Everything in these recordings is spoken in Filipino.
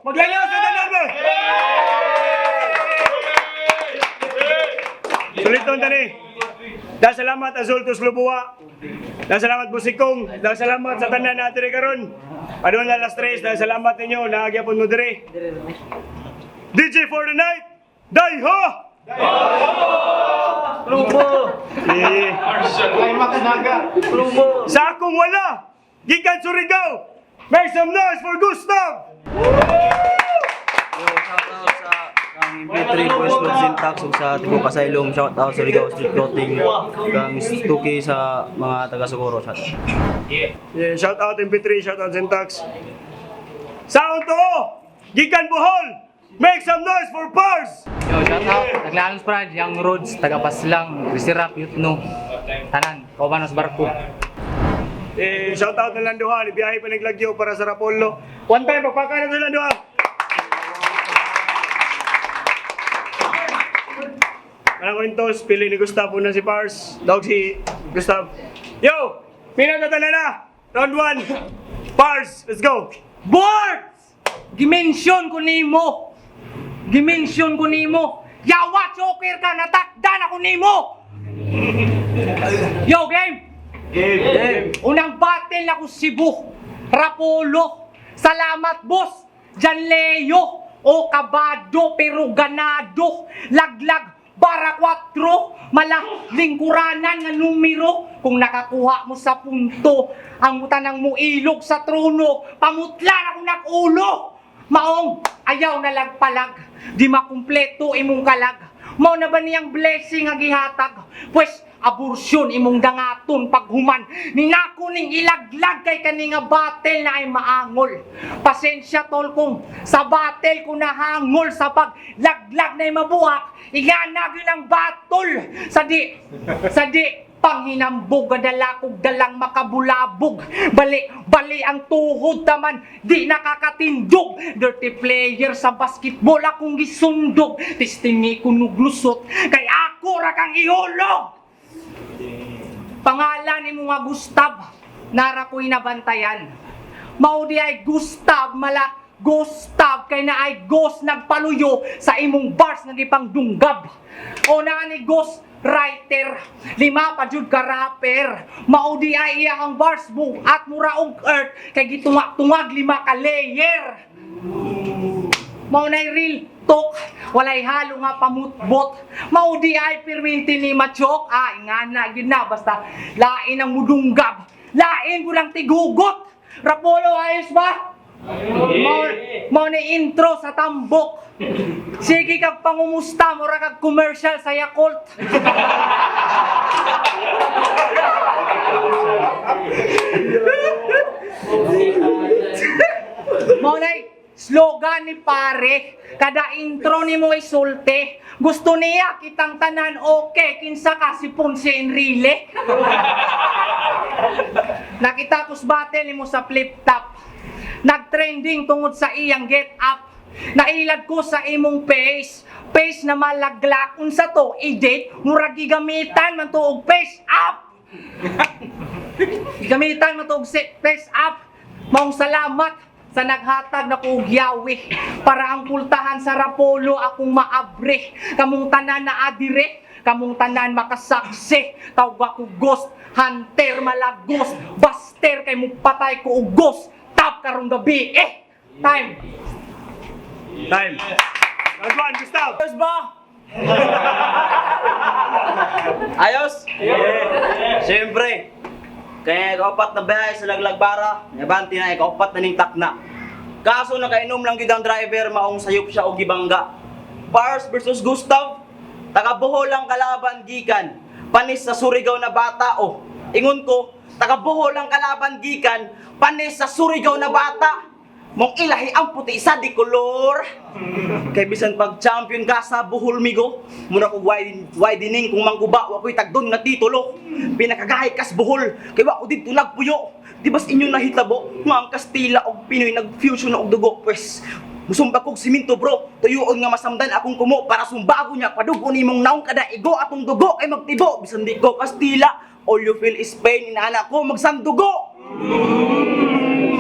Maglayo sa number! Suliton tani. Dahil salamat Azultos Lubua. Dahil salamat Busikong. Dahil salamat sa tanan na atiri karon. Adun na last race. Dahil salamat ninyo. Naagyapon mo dire. DJ for the night. Daiho! Lubo! Ay, makanaga. Lubo! Sa akong wala. Gikan Surigao. Make some noise for Gustav! Shoutout sa kang MP3 Boys Club Syntax ug sa Tibo Kasaylong. Shoutout sa Rigaw Street Clothing. Kang Stuki sa mga taga Socorro. Yeah, shout out MP3, shout out Syntax. Sound to! Gikan Bohol! Make some noise for Pars! Yo, shout out. Naglalong Sprad, Young Roads, taga Paslang, Risirap, Yutno, Tanan, Kaubanos Barko. Shout out na lang duha, biyahe pa naglagyo para sa Rapolo. One time, pagpakanan na lang duha. Anong kwentos, pili ni Gustav una si Pars, dog si Gustav. Yo! Pinag na na! Round 1! Pars, let's go! Boards! Dimension ko nimo! Dimension ko nimo! Yawa, choker ka! Natakdan ako nimo! Yo, game! Game! Unang battle ako Cebu, Rapolo. Salamat, boss! Jan Leo, o kabado pero ganado. Laglag, bara 4, mala lingkuranan nga numero. Kung nakakuha mo sa punto, ang mutanang mo ilog sa trono, pamutlan ako nag-ulo. Maong, ayaw na lagpalag, di makumpleto imong kalag. Mao na ba niyang blessing nga gihatag? Pues, abortion imong dangaton paghuman. Ninako ning ilaglag kay kani nga battle na ay maangol. Pasensya tol kong sa battle ko nahangol sa paglaglag na ay mabuhak. Iganag yun ang battle. Sa di panghinambog gadala kog dalang makabulabog. Bali ang tuhod taman di nakakatindog. Dirty player sa basketball akong gisundog. Tistingi ko nuglusot kay ako ra kang ihulog. Pangalan ni mga Gustav, nara ko'y nabantayan. Mao di ay Gustav, mala Gustav, kay na ay ghost nagpaluyo sa imong bars nga gipangdunggab. O na ni ghost writer, 5 pa jud ka rapper. Mao di ay iyang bars bu at mura og earth kay gitungag 5 ka layer. Mao nay real talk, walay halo nga pamutbot. Mao di ay perminti ni machok. Ingana gyud na basta lain ang mudunggab. Lain ko lang tigugot. Rapolo ayos ba? Mao ni intro sa tambok. Sige kag pangumusta mura kag commercial sa Yakult. Mao nay slogan ni pare, kada intro ni mo isulte. Gusto niya kitang tanan okay, kinsa ka si Ponce Enrile. Nakita ko sa battle ni mo sa flip top. Nagtrending tungod sa iyang get up. Nailad ko sa imong face na malaglak. Unsa to, edit, murag gigamitan man to og face up. Gigamitan man to og face up. Maong salamat sa naghatag na ko og yawi para ang pultahan sa Rapolo akong maabre. Kamong tanan na adire, kamong tanan makasaksi. Tawag ako ghost hunter, malagos buster kay mo patay ko og ghost tap karong gabi. Time. Round 1, Gustav! Ayos ba? Ayos? Yeah. Siyempre. Kaya kaupat na biyahe sa Laglagbara, nabanti na kaupat na ning takna. Kaso nakainom lang gid ang driver, maong sayop siya og gibangga. Pars versus Gustav, taga Bohol ang kalaban gikan. Panis sa Surigao na bata ingon ko, taga Bohol ang kalaban gikan, panis sa Surigao na bata. Mong ilahi ang puti sa di kolor. Kay bisan pag champion ka sa Bohol migo, muna ko widening kung mangguba wa ko'y tagdon nga titulo. Pinakagahay kas Bohol, kay wa ko dito nagpuyo. Di bas inyo nahitabo nga ang Kastila og Pinoy nagfusion na og dugo, pues musumbag kog siminto bro, tuyuon nga masamdan akong kumo para sumbago niya padugo nimong naong kada igo atong dugo kay magtibo bisan di ko Kastila. All you feel is pain, inaana ko magsandugo.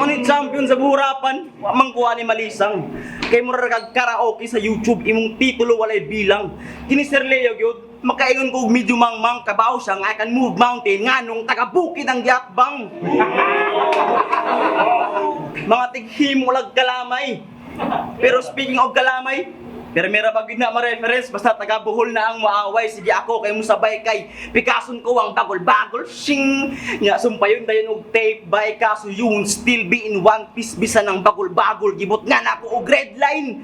Ngunit champion sa buhurapan, wa man kuha ni malisang. Kay mura kag karaoke sa YouTube imong titulo walay bilang. Kini Sir Leo gyud, makaingon ko og medyo mangmang kabaw siya nga I can move mountain nganong taga bukid ang giatbang. Mga tighimo lag kalamay. Pero speaking of kalamay, pero meron pag na ma-reference, basta taga Bohol na ang maaway. Sige ako kay mo sabay kay Picasso ko ang bagol-bagol. Shing! Nya sumpayon dayon og tape by kaso yun still be in one piece bisan ng bagol-bagol. Gibot nga na ako og red line.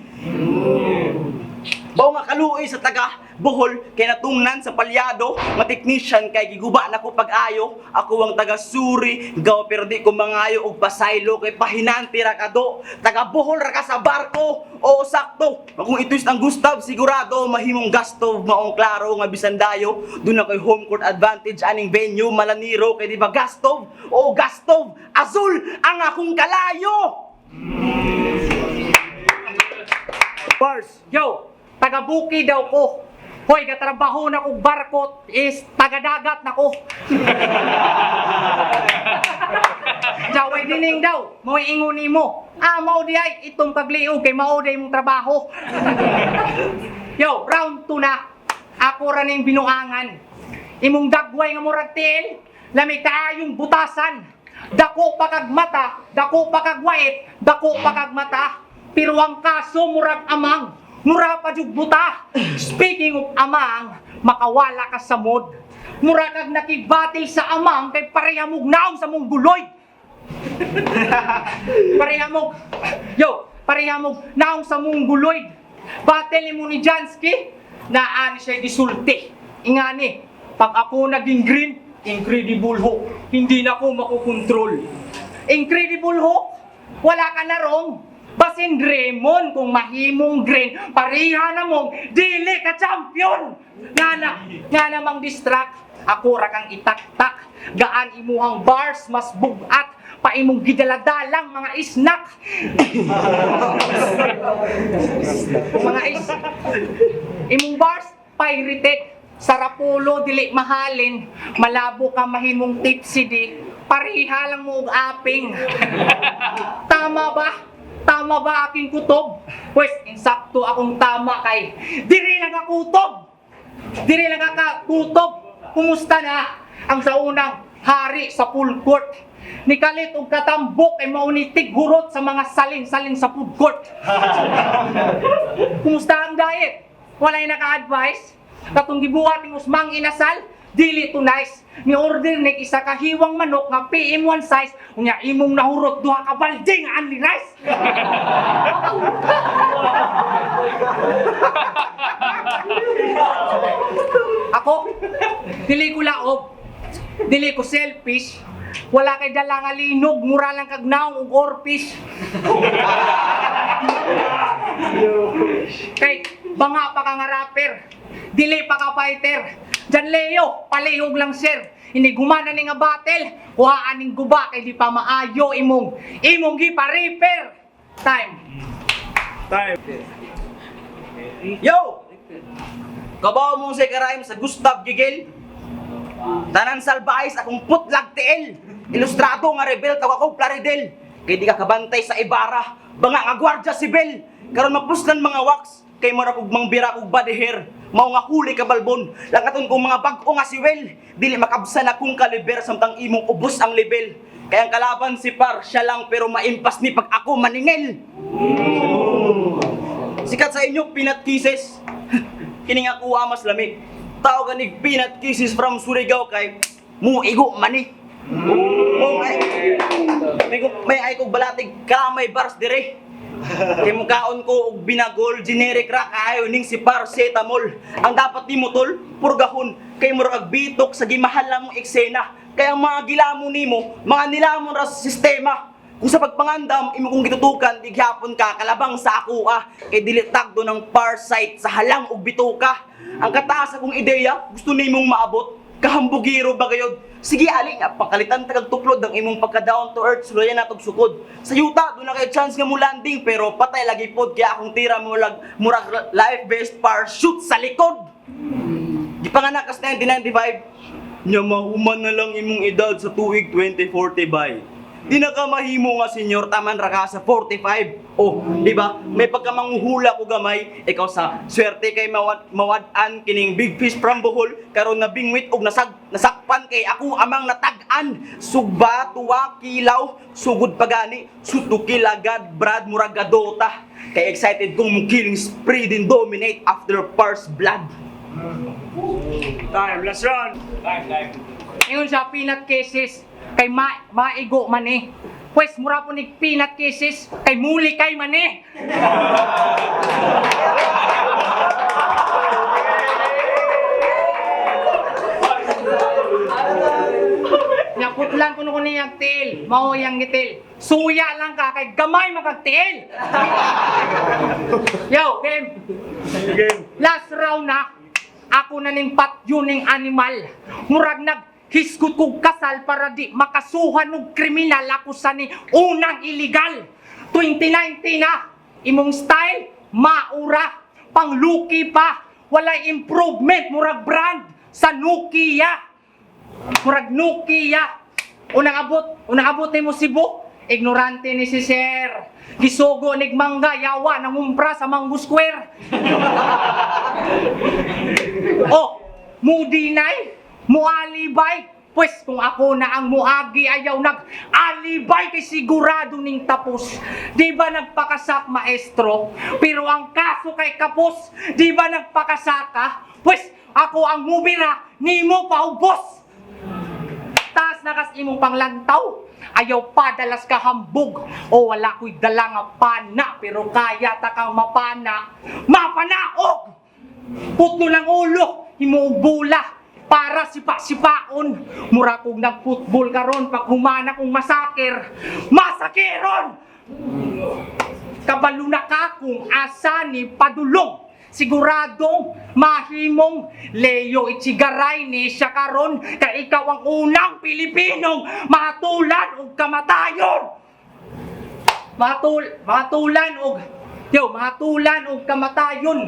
Bao nga kaluoy sa taga Bohol kay natungnan sa palyado nga technician kay giguba na ko pag-ayo. Ako ang taga Suri, gaw pero di ko mangayo og pasaylo kay pahinanti ra kado. Taga Bohol ra ka sa barko. Oo sakto. Kung ito'y ang Gustav sigurado mahimong gasto maong klaro nga bisan dayo. Doon na kay home court advantage aning venue Malaniro kay di ba Gastov? Oo Gastov. Azul ang akong kalayo. Bars. Yo, taga-buki daw ko. Hoy, katrabaho na kong barko is taga-dagat na ko. Jaway dining daw, mo'y inguni mo. Mao di ay itong kagliog kay mao day mong trabaho. Yo, round 2 na. Ako ra ning binuangan. Imong dagway nga murag tiil, lami kaayong butasan. Dako pa kag mata, dako pa kag wait, dako pa kag mata. Pero ang kaso murag amang, mura pa jud buta. Speaking of amang, makawala ka sa mood. Mura kag nakibatil sa amang kay parehamog naong sa mong guloy. Parehamog naong sa mong guloy. Batil mo ni Jansky, naan siya gisulti. Ingani, pag ako naging green, Incredible Hulk, hindi na ko makukontrol. Incredible Hulk, wala ka na rong. Basin Raymond kung mahimong green, pariha na mong dili ka champion. Nga namang distract, ako ra kang itaktak. Gaan imuhang bars mas bugat pa imong gidaladalang mga snack. Imong bars pirated. Sarapulo dili mahalin, malabo ka mahimong tipsy di, pariha lang mo og aping. Tama ba? Tama ba aking kutob? Pues, insakto akong tama kay diri lang kakutob. Diri lang kakutob. Kumusta na ang sa unang hari sa full court? Nikalit og katambok ay maunitig hurot sa mga saling-saling sa food court. Kumusta ang diet? Walay naka-advise? Katong gibuhat ni Usmang inasal, dili to nice. Ni order ni isa ka hiwang manok nga PM1 size, unya imong nahurot duha ka balde nga only rice. Ako, dili ko laob. Dili ko selfish. Wala kay dala nga linog, mura lang kag naong og orfish. Kay banga pa ka nga rapper. Dili pa ka fighter. Jan Leo, palihog lang sir. Inigumana ni nga battle. Kuhaan ning guba kay di pa maayo imong gipa-repair. Time. Yo! Kabaw mo si Karaim sa Gustav Gigel. Tanan salbahis akong putlag tiil. Ilustrado nga rebel tawag ako Plaridel. Kay di ka kabantay sa Ibarra. Banga nga gwardya sibil. Karon mapuslan mga wax. Kay mara kog mangbira kog body hair. Mao nga huli ka balbon. Langaton kong mga bag-o nga siwel. Dili makabsan akong kaliber samtang imong ubos ang level. Kaya ang kalaban si Par, siya lang pero maimpas ni pag ako maningil. Sikat sa inyo, peanut kisses. Kining ako amas lamig. Tao ganig peanut kisses from Surigao kay muigo mani. May ay kog balatig kamay bars dire. Kay mukaon ko og binagol generic ra kaayo ning si paracetamol. Ang dapat nimo tol, purgahon kay murag bitok sa gimahala mong eksena. Kaya ang mga gilamon nimo, mga nilamon ra sa sistema. Kung sa pagpangandam imo kong gitutukan, dighapon ka kalabang sa ako kay dili tagdo ng parasite sa halang og bituka. Ang kataas akong ideya, gusto nimong maabot, kahambugiro ba gayod? Sige ali nga pakalitan tagag tuklod ang imong pagka down to earth suluyan natog sukod. Sa yuta do na kay chance nga mo landing pero patay lagi pod kaya akong tira mo murag life vest parachute sa likod. Gipanganak kas 1995. Nya mahuman na lang imong edad sa tuig 2040 bay. Di na ka mahimo nga senyor taman ra ka sa 45. Oh, di ba? May pagkamanghuhula ko gamay, ikaw sa swerte kay mawad-an kining big fish from Bohol karon na bingwit og nasakpan kay ako amang natag-an. Sugba, tuwa, kilaw, sugod pagani, sutukil agad, brad murag gadota. Kay excited kong mong killing spree din dominate after first blood. Time, last round. Ingon sa peanut cases, kay maigo man eh. Pwes, mura po ni peanut cases, kay muli kay man eh. Naputlan ko nung niyang tiil, mao yang gitil. Suya lang ka, kay gamay magagtiil. Yo, game. Game. Last round na, ako na ning patyuning animal. Murag naghiskot kong kasal para di makasuhan ng kriminal ako sa ni unang illegal. 2019 na, imong style, maura, pangluki pa, walay improvement, murag brand sa Nokia. Murag Nokia. Unang abot mo Cebu, ignorante ni si Sir. Gisugo nig mangga yawa nangumpra sa Mango Square. Oh, mudinay, mualibay. Pues kung ako na ang muagi ayaw nag-alibay kay sigurado ning tapos. Di ba nagpakasak maestro? Pero ang kaso kay kapos, di ba nagpakasaka? Pues ako ang mubira, nimo paubos. Taas na kas imong panglantaw, ayaw padalas ka hambog. O wala ko'y dala nga pana, pero kaya ta kang mapana. Mapanaog! Putlo ng ulo, himuog bula, para sipa-sipaon. Mura kong nag-football karon pag humana kong masakir. Masakiron! Kabalo na ka kung asa ni padulong. Siguradong mahimong Leo Ichigaray ni siya karon kay ikaw ang unang Pilipinong matulan og kamatayon. Matulan og kamatayon.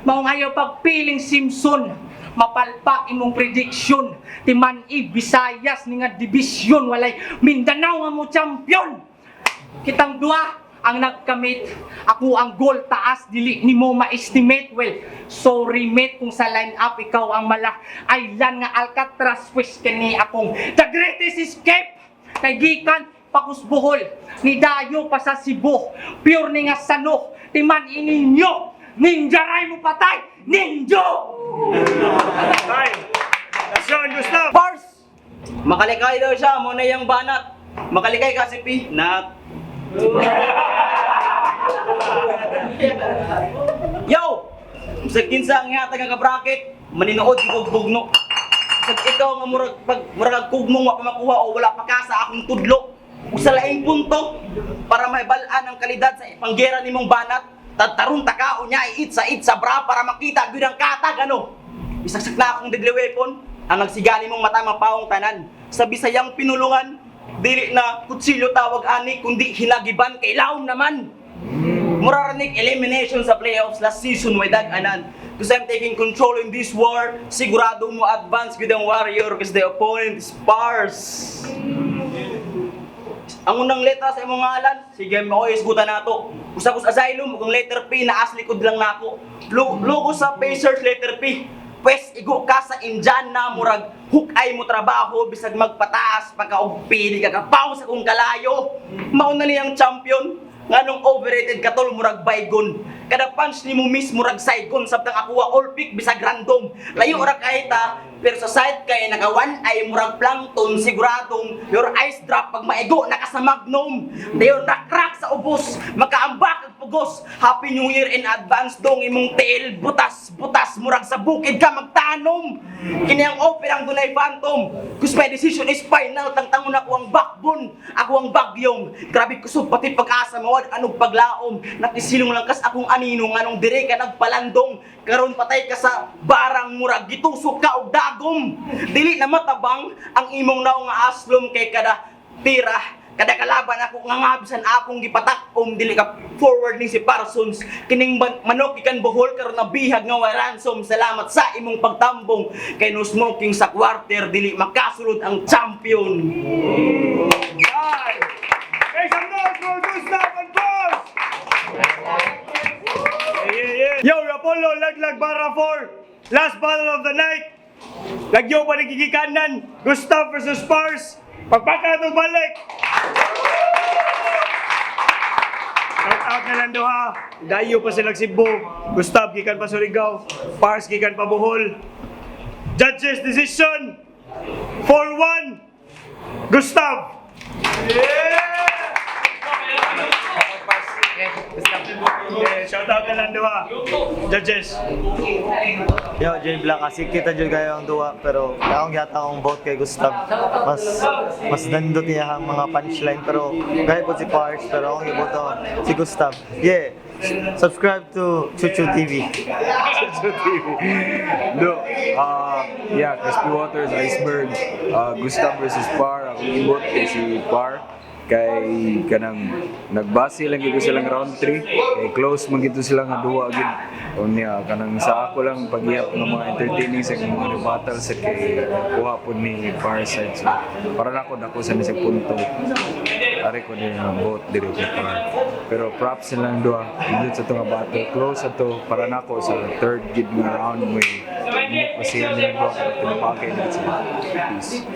Maong ayaw pagpiling Simpson. Mapalpak imong prediction. Timan-i Visayas ni nga division walay Mindanao nga mo champion. Kitang duha ang nagkamit, ako ang goal taas, dili ni mo ma-estimate. Well, sorry mate kung sa line up ikaw ang mala Island nga Alcatraz, pues kani akong the greatest escape kay gikan pakus Bohol ni dayo pa sa Cebu, pure ni nga sano, timan ininyo ninjaray mo patay ninjo. Time. Last round, Gustav. Bars! Makalikay daw siya, mo na yung banat. Makalikay kasi pi, nat. Yo! Sa kinsa ang hatag nga bracket, maninood ko bugno. Sa ikaw nga murag kugmong wa pa makuha o wala pa ka sa akong tudlo. Usa laing punto para mahibal-an ang kalidad sa panggera nimong banat. Tatarun ta ka unya iit sa bra para makita gyud ang katag ano. Bisagsak na akong deadly weapon, ang nagsigani mong mata mapawong tanan. Sa Bisayang pinulungan, dili na kutsilyo tawag ani kundi hinagiban kay laom naman. Muraranig elimination sa playoffs last season way dag-anan. Because I'm taking control in this war, sigurado mo advance with ang warrior because the opponent is sparse. Ang unang letra sa imong ngalan, sige mo isgutan nato. Usapos asylum, kung letter P naas likod lang nako. Logo sa Pacers letter P. Pwes igo ka sa Indian na murag hukay mo trabaho bisag magpataas pagka-og pili ka kapaw sa kung kalayo. Mauna niyang champion nganong overrated katol murag baygon. Kada punch ni mo miss murag saigon sabtang akuha all pick bisag random. Layo ra kay ta pero sa side kay naka one eye murag plankton siguradong your eyes drop pag maigo naka sa magnum. Dayon crack sa ubos makaambak ag pugos. Happy New Year in advance dong imong tail butas murag sa bukid ka magtanom. Kini ang operang dunay phantom. Cause my decision is final tangtangon ako ang backbone. Ako ang bagyong grabe kusog pati pag-asa mawad anong paglaom. Nakisilong lang kas akong anino nganong dire ka nagpalandong. Karon patay ka sa barang murag gitusok ka og dagom. Dili na matabang ang imong naong nga aslom kay kada tira Kada kalaban ako ngangabisan akong gipatak dili ka forward ni si Parsons kining manok ikan buhol karon nabihag nga way ransom. Salamat sa imong pagtambong kay no smoking sa quarter dili makasulod ang champion. Ay! Hey, some noise for Gustav and Boss! Yo, Apollo, Laglag Bara 4. Last battle of the night. Lagyo pa nagkikikanan. Gustav versus Pars. Pagpaka itong balik. Shout out na lang duha. Dayo pa silang Cebu. Gustav gikan pa Surigao. Pars gikan pa Bohol. Judges decision 4-1. Gustav. Shout out na lang duha. Judges. Yo, Jay Black, kasi kita dyan kayo ang duwa, pero akong yata akong vote kay Gustav. Mas nandot niya ang mga punchline, pero gaya po si Pars, pero akong iboto si Gustav. Yeah, subscribe to Chuchu TV. No, yeah, Crispy Waters, Iceberg, Gustav versus Par, akong ibot kay si Par. Kay kanang nagbase lang gito silang round 3 kay close man gito sila nga duwa gid unya kanang sa ako lang paghihap ng mga entertaining sa mga battles sa kay kuha po ni Parside so para nako dako sa nisig punto ari ko din ang vote diri kay Par pero props silang duwa gid sa tunga battle close ato para nako sa third gid nga round may minute pa siya nila duwa para pinapakay dito sa peace.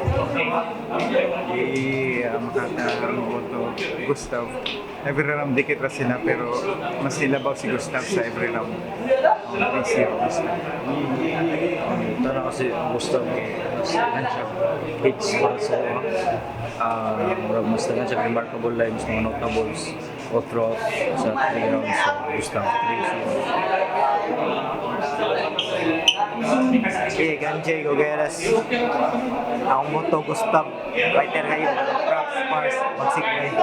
Makatang boto Gustav. Every round dikit ra sila pero mas nilabaw si Gustav sa every round. Easy Gustav. Tara kasi Gustav, mas hits para sa mas tagan siya remarkable lines, mga notables all throughout sa 3 rounds. So, Gustav 3-0. Okay, Ganjay Gogueras. Akong moto, Gustav. Fighter kayo. Props, Mars, magsikway.